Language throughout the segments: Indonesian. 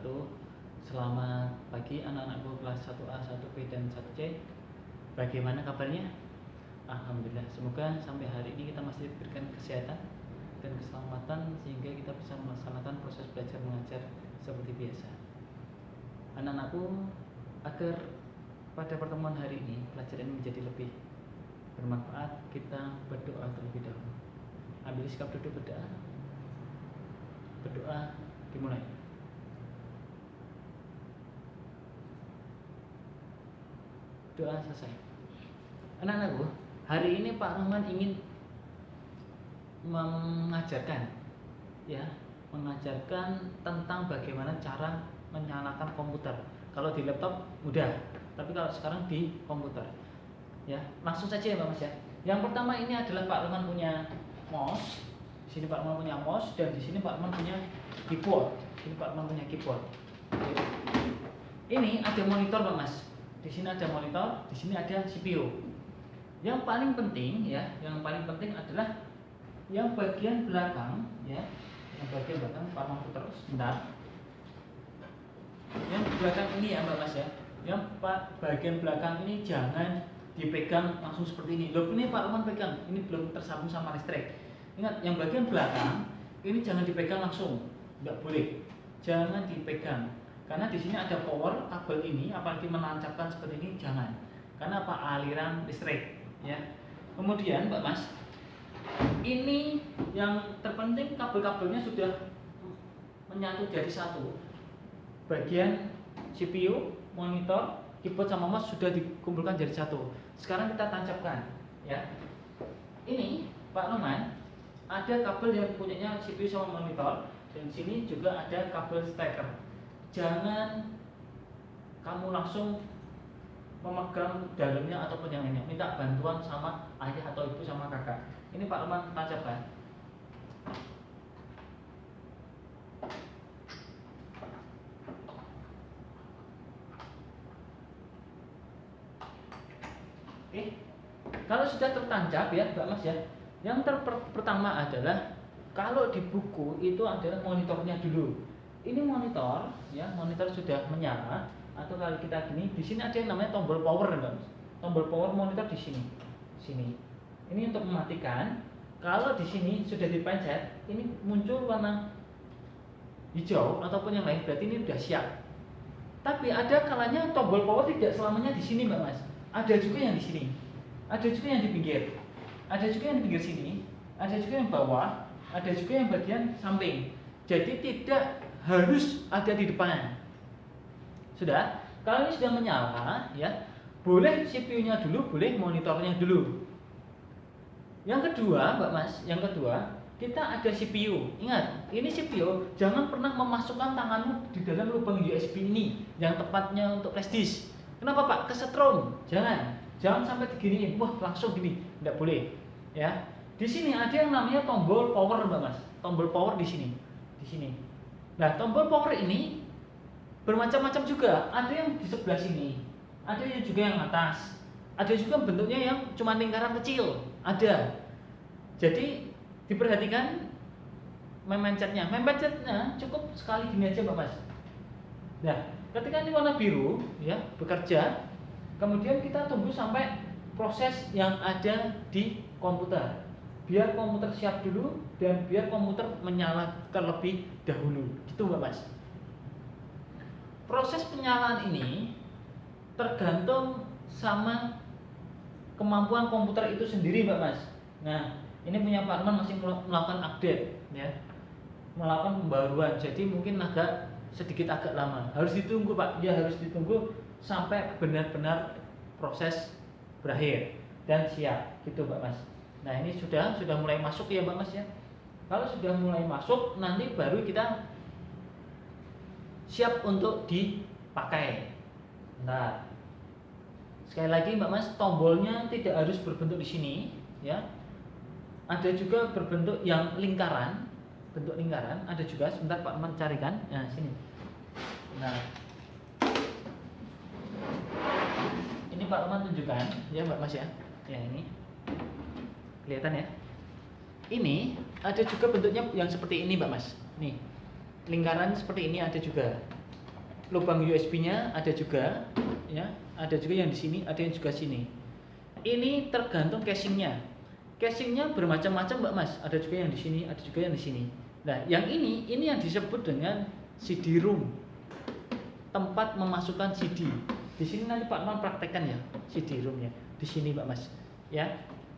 wabarakatuh. Selamat pagi anak-anakku kelas 1A, 1B, dan 1C. Bagaimana kabarnya? Alhamdulillah, semoga sampai hari ini kita masih diberikan kesehatan dan keselamatan sehingga kita bisa melaksanakan proses belajar mengajar seperti biasa. Anak-anakku, agar pada pertemuan hari ini pelajaran menjadi lebih bermanfaat, kita berdoa terlebih dahulu. Ambil sikap duduk berdoa. Berdoa dimulai. Doa selesai. Anak-anakku, hari ini Pak Rahman ingin mengajarkan tentang bagaimana cara menyalakan komputer. Kalau di laptop mudah, tapi kalau sekarang di komputer. Ya, langsung saja ya Pak Mas ya. Yang pertama ini adalah Pak Rahman punya mouse. Di sini Pak Rahman punya mouse dan di sini Pak Rahman punya keyboard. Ini Pak Rahman punya keyboard. Ini ada monitor Pak Mas. Di sini ada monitor, di sini ada CPU. Yang paling penting adalah yang bagian belakang ya. Yang bagian belakang Pak Rahman putar sebentar. Yang belakang ini ya Mbak Mas ya. Yang bagian belakang ini jangan dipegang langsung seperti ini. Loh, ini Pak Rahman pegang, ini belum tersambung sama listrik. Ingat, yang bagian belakang ini jangan dipegang langsung, nggak boleh, jangan dipegang, karena di sini ada power kabel ini, apalagi menancapkan seperti ini jangan, karena apa, aliran listrik, ya. Kemudian, Mbak Mas, ini yang terpenting kabel-kabelnya sudah menyatu jadi satu, bagian CPU, monitor, keyboard sama mouse sudah dikumpulkan jadi satu. Sekarang kita tancapkan, ya. Ini Pak Roman ada kabel yang punyanya CPU sama monitor, dan sini juga ada kabel steker. Jangan kamu langsung memegang dalamnya ataupun yang lainnya. Minta bantuan sama ayah atau ibu sama kakak. Ini Pak Roman tancapkan. Oke. Kalau sudah tertancap ya, Mbak Mas ya. Yang pertama adalah kalau di buku itu adalah monitornya dulu. Ini monitor, ya, monitor sudah menyala. Atau kalau kita gini, di sini ada yang namanya tombol power, Mbak Mas. Tombol power monitor di sini, sini. Ini untuk mematikan. Kalau di sini sudah dipencet, ini muncul warna hijau ataupun yang lain, berarti ini sudah siap. Tapi ada kalanya tombol power tidak selamanya di sini, Mbak Mas. Ada juga yang di sini, ada juga yang di pinggir. Ada juga yang di pinggir sini, ada juga yang bawah, ada juga yang bagian samping. Jadi tidak harus ada di depan. Sudah, kalau ini sudah menyala, ya, boleh CPU-nya dulu, boleh monitornya dulu. Yang kedua, Mbak Mas, yang kedua, kita ada CPU. Ingat, ini CPU, jangan pernah memasukkan tanganmu di dalam lubang USB ini, yang tepatnya untuk flash disk. Kenapa Pak? Kesetrum. Jangan sampai diginiin, wah langsung gini, tidak boleh, ya. Di sini ada yang namanya tombol power, Mbak Mas. Tombol power di sini, di sini. Nah, tombol power ini bermacam-macam juga. Ada yang di sebelah sini, ada yang juga yang atas, ada juga bentuknya yang cuma lingkaran kecil, ada. Jadi diperhatikan memencetnya cukup sekali gini aja, Mbak Mas. Nah, ketika ini warna biru, ya, bekerja. Kemudian kita tunggu sampai proses yang ada di komputer. Biar komputer siap dulu dan biar komputer menyala terlebih dahulu. Gitu Mbak Mas. Proses penyalaan ini tergantung sama kemampuan komputer itu sendiri Mbak Mas. Nah, ini punya Pak Arman masih melakukan update, ya. Melakukan pembaruan. Jadi mungkin sedikit agak lama. Harus ditunggu Pak. Ya, harus ditunggu sampai benar-benar proses berakhir dan siap, gitu Mbak Mas. Nah, ini sudah mulai masuk ya Mbak Mas ya. Kalau sudah mulai masuk, nanti baru kita siap untuk dipakai. Nah, sekali lagi Mbak Mas, tombolnya tidak harus berbentuk di sini, ya. Ada juga berbentuk yang lingkaran, bentuk lingkaran. Ada juga, sebentar Pak mencarikan. Nah, sini. Nah, ini Pak Roman tunjukkan, ya Mbak Mas ya. Ya, ini kelihatan ya. Ini ada juga bentuknya yang seperti ini Mbak Mas. Nih, lingkaran seperti ini ada juga. lubang USB-nya ada juga, ya, ada juga yang di sini, ada yang juga sini. Ini tergantung casingnya. Casingnya bermacam-macam, Mbak Mas. Ada juga yang di sini, ada juga yang di sini. Nah, yang ini yang disebut dengan CD room, tempat memasukkan CD. Di sini nanti Pak Man praktekkan ya CD roomnya. Di sini, Mbak Mas. Ya.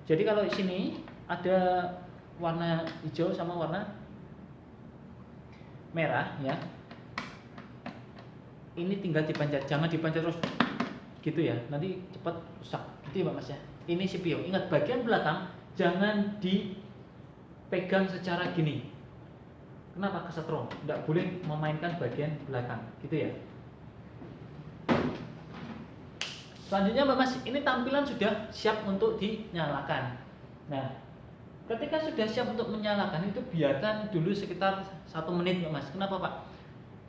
Jadi kalau di sini ada warna hijau sama warna merah, ya. Ini tinggal dipencet, jangan dipencet terus gitu ya, nanti cepat rusak gitu ya, Mbak Mas ya. Ini CPU. Ingat, bagian belakang jangan dipegang secara gini. Kenapa? Kesetrum. Tidak boleh memainkan bagian belakang, gitu ya. Selanjutnya, Mbak Mas, ini tampilan sudah siap untuk dinyalakan. Nah, ketika sudah siap untuk menyalakan itu biarkan dulu sekitar 1 menit, Mbak Mas. Kenapa, Pak?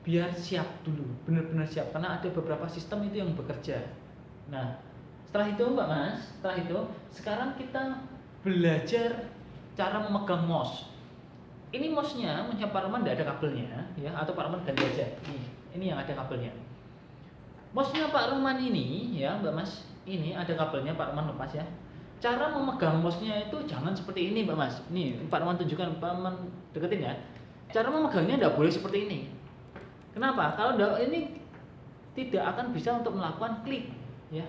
Biar siap dulu, benar-benar siap, karena ada beberapa sistem itu yang bekerja. Nah, setelah itu, Mbak Mas, setelah itu sekarang kita belajar cara memegang mouse. Ini mouse-nya, mouse-nya Pak Roman tidak ada kabelnya, ya, atau Pak Roman ganti aja. Ini yang ada kabelnya. Mouse-nya Pak Roman ini, ya, Mbak Mas, ini ada kabelnya, Pak Roman lepas ya. Cara memegang mouse-nya itu jangan seperti ini, Mbak Mas. Nih, Pak Roman tunjukkan, Pak Roman deketin ya. Cara memegangnya tidak boleh seperti ini. Kenapa? Kalau ini tidak akan bisa untuk melakukan klik, ya.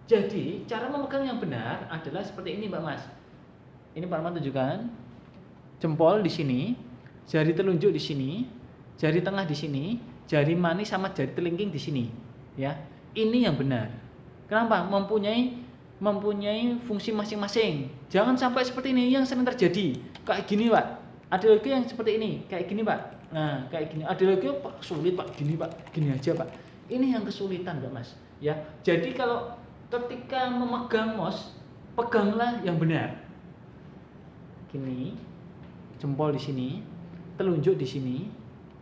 Jadi cara memegang yang benar adalah seperti ini, Mbak Mas. Ini Pak Roman tunjukkan. Jempol di sini, jari telunjuk di sini, jari tengah di sini, jari manis sama jari telingking di sini, ya. Ini yang benar. Kenapa? Mempunyai fungsi masing-masing. Jangan sampai seperti ini yang sering terjadi. Kayak gini, Pak. Ada lagi yang seperti ini, kayak gini, Pak. Nah, kayak gini. Ada lagi, Pak, sulit, Pak. Gini, Pak. Gini aja, Pak. Ini yang kesulitan, Mbak Mas. Ya. Jadi kalau ketika memegang mouse, peganglah yang benar. Gini, jempol di sini, telunjuk di sini,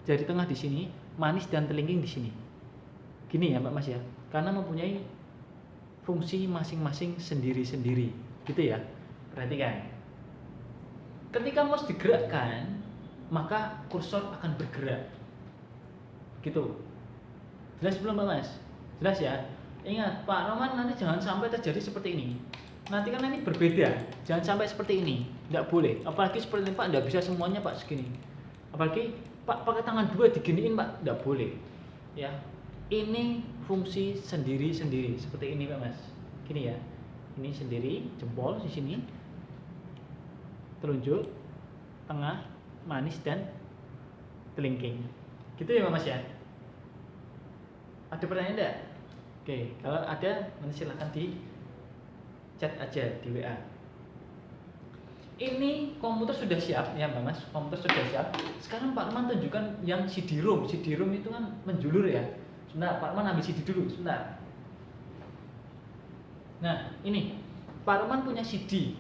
jari tengah di sini, manis dan telingking di sini. Gini ya, Mbak Mas ya. Karena mempunyai fungsi masing-masing sendiri-sendiri, gitu ya. Perhatikan. Ketika mouse digerakkan, maka kursor akan bergerak. Gitu. Jelas belum, Mbak Mas? Jelas ya? Ingat, Pak Roman nanti jangan sampai terjadi seperti ini. Nanti kan ini berbeda. Jangan sampai seperti ini. Tidak boleh. Apalagi seperti ini, Pak, tidak bisa semuanya, Pak, segini. Apalagi Pak pakai tangan dua diginiin, Pak, tidak boleh. Ya. Ini fungsi sendiri-sendiri seperti ini, Pak Mas. Gini ya. Ini sendiri, jempol di sini. Telunjuk, tengah, manis dan telingking. Gitu ya, Pak Mas ya. Ada pertanyaan enggak? Oke, kalau ada nanti silahkan di chat aja di WA. Ini komputer sudah siap ya, Mbak Mas. Komputer sudah siap. Sekarang Pak Roman tunjukkan yang CD-ROM. CD-ROM itu kan menjulur ya. Sebentar, Pak Roman ambil CD dulu, sebentar. Nah, ini Pak Roman punya CD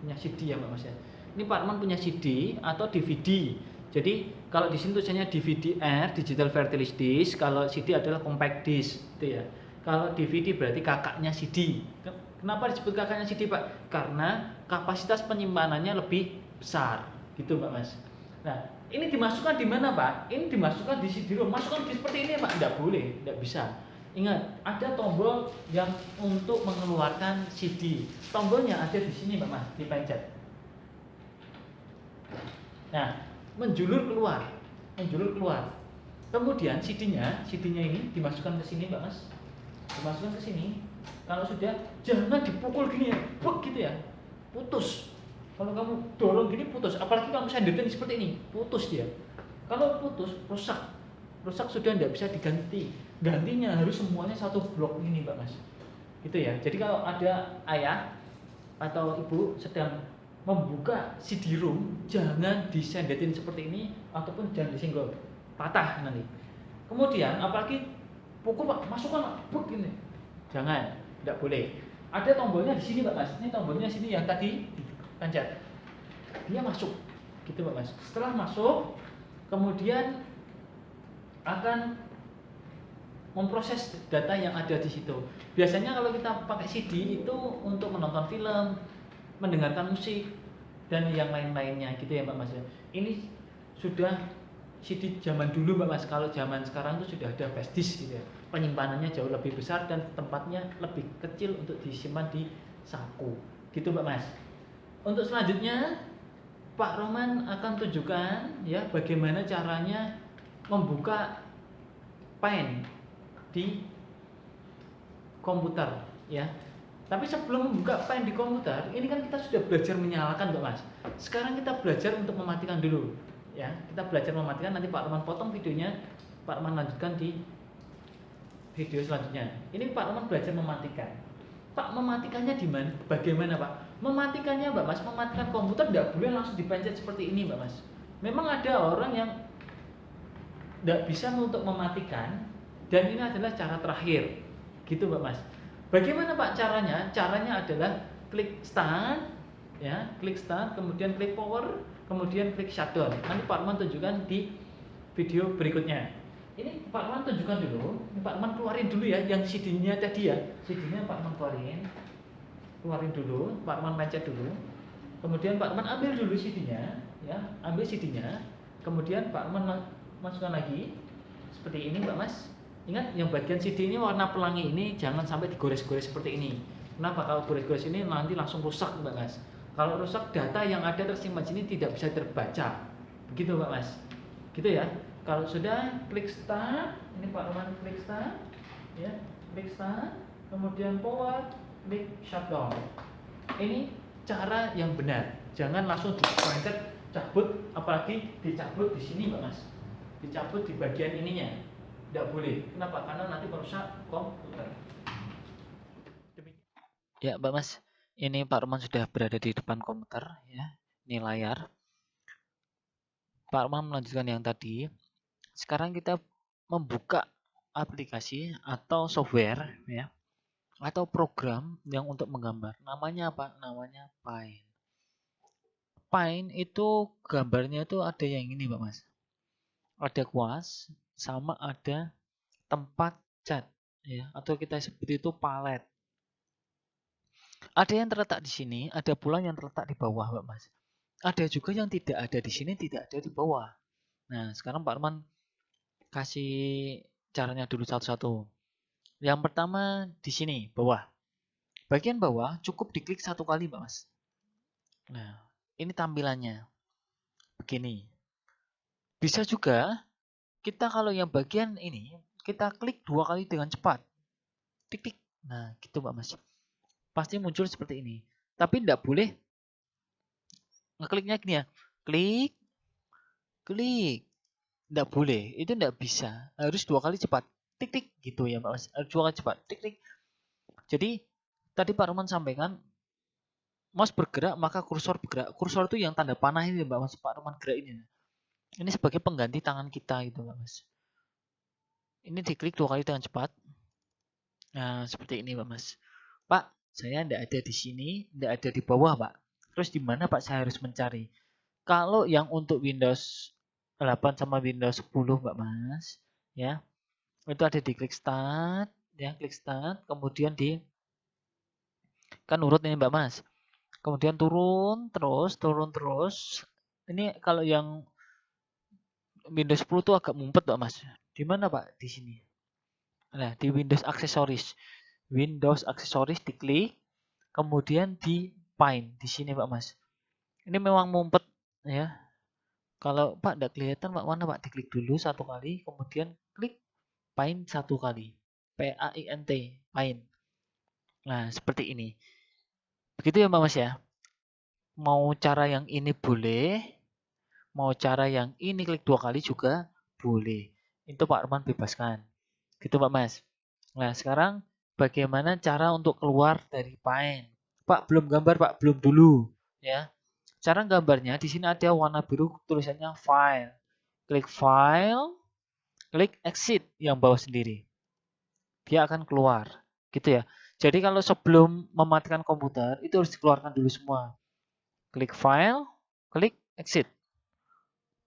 ya, Mbak Mas ya. Ini Pak Roman punya CD atau DVD. Jadi kalau di sini tulisannya DVD-R, Digital Virtual Disk. Kalau CD adalah compact disc, gitu ya. Kalau DVD berarti kakaknya CD. Kenapa disebut kakaknya CD, Pak? Karena kapasitas penyimpanannya lebih besar, gitu, Pak Mas. Nah, ini dimasukkan di mana, Pak? Ini dimasukkan di CD-ROM. Masukkan di seperti ini, Pak? Tidak boleh, tidak bisa. Ingat, ada tombol yang untuk mengeluarkan CD. Tombolnya ada di sini, Pak Mas, dipencet. Nah, menjulur keluar. Kemudian CD-nya ini dimasukkan ke sini, Pak Mas. Dimasukkan ke sini. Kalau sudah, jangan dipukul gini ya, gitu ya, putus. Kalau kamu dorong gini putus, apalagi kamu sendetin seperti ini, putus dia. Kalau putus, rusak sudah tidak bisa diganti. Gantinya harus semuanya satu blok ini, Pak Mas. Gitu ya. Jadi kalau ada ayah atau ibu sedang membuka CD-ROM, jangan disendetin seperti ini ataupun jangan disenggol, patah nanti. Kemudian apalagi pukul, Pak, masukkan, Pak, gini. Jangan. Tidak boleh. Ada tombolnya di sini, Pak Mas. Ini tombolnya sini yang tadi pencet. Dia masuk. Gitu, Pak Mas. Setelah masuk, kemudian akan memproses data yang ada di situ. Biasanya kalau kita pakai CD itu untuk menonton film, mendengarkan musik dan yang lain-lainnya, gitu ya, Pak Mas. Ini sudah CD zaman dulu Mbak Mas. Kalau zaman sekarang itu sudah ada flash disk gitu ya. Penyimpanannya jauh lebih besar dan tempatnya lebih kecil untuk disimpan di saku. Gitu Mbak Mas. Untuk selanjutnya Pak Roman akan tunjukkan ya bagaimana caranya membuka Paint di komputer ya. Tapi sebelum membuka Paint di komputer, ini kan kita sudah belajar menyalakan Mbak Mas. Sekarang kita belajar untuk mematikan dulu ya. Kita belajar mematikan, nanti Pak Roman potong videonya, Pak Roman lanjutkan di video selanjutnya. Ini Pak Roman belajar mematikan. Pak, mematikannya di mana? Bagaimana Pak? Mematikannya Mbak Mas, mematikan komputer tidak boleh langsung dipencet seperti ini Mbak Mas. Memang ada orang yang tidak bisa untuk mematikan, dan ini adalah cara terakhir gitu Mbak Mas. Bagaimana Pak caranya? Caranya adalah klik start ya, klik start, kemudian klik power, kemudian klik shutdown. Nanti Pak Roman tunjukkan di video berikutnya. Ini Pak Roman tunjukkan dulu, ini Pak Roman keluarin dulu ya yang CD-nya tadi ya. CD-nya Pak Roman keluarin dulu, Pak Roman pencet dulu. Kemudian Pak Roman ambil dulu CD-nya ya, ambil CD-nya. Kemudian Pak Roman masukkan lagi seperti ini Mbak Mas. Ingat yang bagian CD ini warna pelangi ini jangan sampai digores-gores seperti ini. Kenapa? Kalau gores-gores ini nanti langsung rusak Mbak Mas. Kalau rusak, data yang ada tersimpan di sini tidak bisa terbaca. Begitu Mbak Mas. Gitu ya. Kalau sudah klik start, ini Pak Roman klik start ya, klik start, kemudian power, klik shutdown. Ini cara yang benar. Jangan langsung dipencet cabut, apalagi dicabut di sini Mbak Mas. Dicabut di bagian ininya, tidak boleh. Kenapa? Karena nanti merusak komputer. Ya Mbak Mas, ini Pak Roman sudah berada di depan komputer ya. Ini layar. Pak Roman melanjutkan yang tadi. Sekarang kita membuka aplikasi atau software ya, atau program yang untuk menggambar. Namanya apa? Namanya Paint. Paint itu gambarnya itu ada yang ini Mbak Mas. Ada kuas sama ada tempat cat ya, atau kita sebut itu palet. Ada yang terletak di sini, ada pula yang terletak di bawah Mbak Mas. Ada juga yang tidak ada di sini, tidak ada di bawah. Nah, sekarang Pak Arman kasih caranya dulu satu-satu. Yang pertama di sini, bawah. Bagian bawah cukup diklik satu kali Mbak Mas. Nah, ini tampilannya. Begini. Bisa juga kita kalau yang bagian ini, kita klik dua kali dengan cepat. Tik-tik. Nah, gitu Mbak Mas. Pasti muncul seperti ini. Tapi tidak boleh ngekliknya gini ya. Klik, klik. Tidak boleh. Itu tidak bisa. Harus dua kali cepat. Tik-tik. Gitu ya Mbak Mas. Harus dua kali cepat. Tik-tik. Jadi, tadi Pak Roman sampaikan, mouse bergerak maka kursor bergerak. Kursor itu yang tanda panah ini Mbak Mas. Pak Roman gerak ini. Ini sebagai pengganti tangan kita gitu Mbak Mas. Ini diklik dua kali dengan cepat. Nah, seperti ini Mbak Mas. Pak, saya tidak ada di sini, tidak ada di bawah Pak. Terus di mana Pak saya harus mencari? Kalau yang untuk Windows 8 sama Windows 10 Mbak Mas, ya, itu ada di klik start, ya, klik start, kemudian di kan urut ini Mbak Mas. Kemudian turun terus. Ini kalau yang Windows 10 tuh agak mumpet Mbak Mas. Di mana Pak? Di sini. Nah, di Windows Accessories. Windows Accessories diklik, kemudian di Paint di sini Pak Mas. Ini memang mumpet ya. Kalau Pak tidak kelihatan Pak mana Pak, diklik dulu satu kali, kemudian klik Paint satu kali. P-A-I-N-T, Paint. Nah, seperti ini. Begitu ya Mbak Mas ya. Mau cara yang ini boleh, mau cara yang ini klik dua kali juga boleh. Itu Pak Arman bebaskan. Gitu Pak Mas. Nah, sekarang bagaimana cara untuk keluar dari Paint? Pak, belum gambar Pak, belum dulu. Ya, cara gambarnya di sini ada warna biru tulisannya File. Klik File, klik Exit yang bawah sendiri. Dia akan keluar. Gitu ya. Jadi kalau sebelum mematikan komputer, itu harus dikeluarkan dulu semua. Klik File, klik Exit.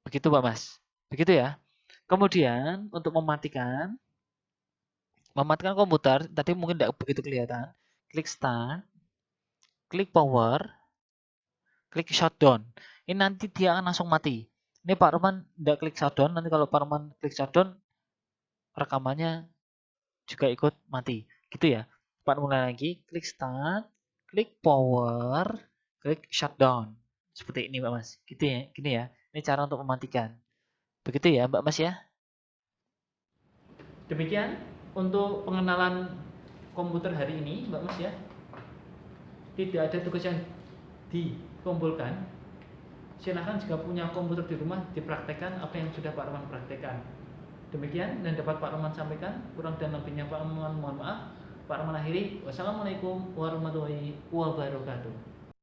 Begitu Pak Mas. Begitu ya. Kemudian untuk mematikan komputer, tadi mungkin tidak begitu kelihatan. Klik Start, klik Power, klik Shutdown. Ini nanti dia akan langsung mati. Ini Pak Roman tidak klik shutdown, nanti kalau Pak Roman klik shutdown rekamannya juga ikut mati. Gitu ya. Pak mulai lagi, klik start, klik power, klik shutdown. Seperti ini Mbak Mas. Gitu ya, gini ya. Ini cara untuk mematikan. Begitu ya Mbak Mas ya. Demikian untuk pengenalan komputer hari ini, Mbak Mas ya. Tidak ada tugas yang dikumpulkan. Silahkan jika punya komputer di rumah dipraktekkan apa yang sudah Pak Roman praktekkan. Demikian dan dapat Pak Roman sampaikan. Kurang dan lebihnya Pak Roman mohon maaf. Pak Roman akhiri. Wassalamualaikum warahmatullahi wabarakatuh.